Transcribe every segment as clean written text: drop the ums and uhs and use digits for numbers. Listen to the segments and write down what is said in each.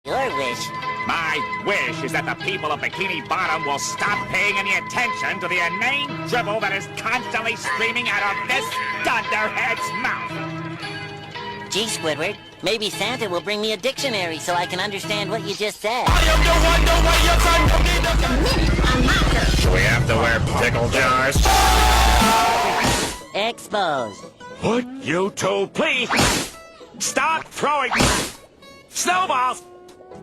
Your wish. My wish is that the people of Bikini Bottom will stop paying any attention to the inane dribble that is constantly streaming out of this dunderhead's mouth. Gee, Squidward, maybe Santa will bring me a dictionary so I can understand what you just said. I am the one way your son. Do we have to wear pickle jars? Exposed. Would you two please stop throwing snowballs?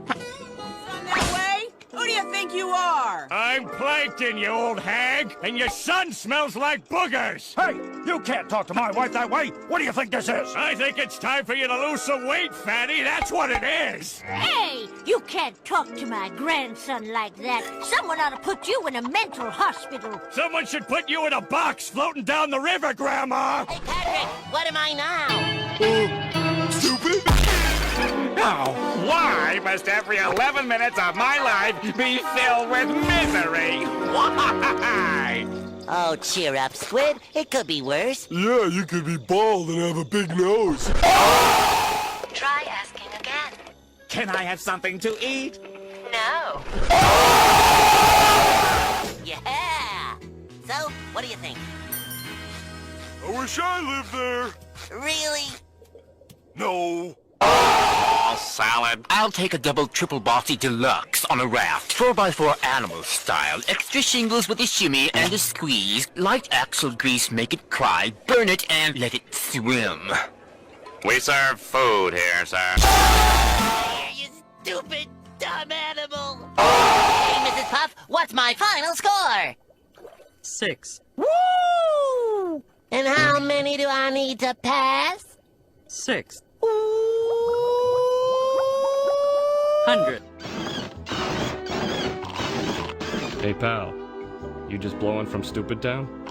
On that way? Who do you think you are? I'm Plankton, you old hag, and your son smells like boogers. Hey, you can't talk to my wife that way. What do you think this is? I think it's time for you to lose some weight, fatty. That's what it is. Hey, you can't talk to my grandson like that. Someone ought to put you in a mental hospital. Someone should put you in a box floating down the river, Grandma. Hey, Patrick, what am I now? Stupid. Now, why must every 11 minutes of my life be filled with misery? Why? Oh, cheer up, Squid. It could be worse. Yeah, you could be bald and have a big nose. Try asking again. Can I have something to eat? No. Yeah! So, what do you think? I wish I lived there. Really? No. All salad. I'll take a double triple bossy deluxe on a raft, 4x4 animal style, extra shingles with a shimmy and a squeeze, light axle grease, make it cry, burn it and let it swim. We serve food here, sir. You stupid, dumb animal! Hey, Mrs. Puff, what's my final score? 6. Woo! And how many do I need to pass? 6. 100. Hey pal, you just blowing from Stupid Town?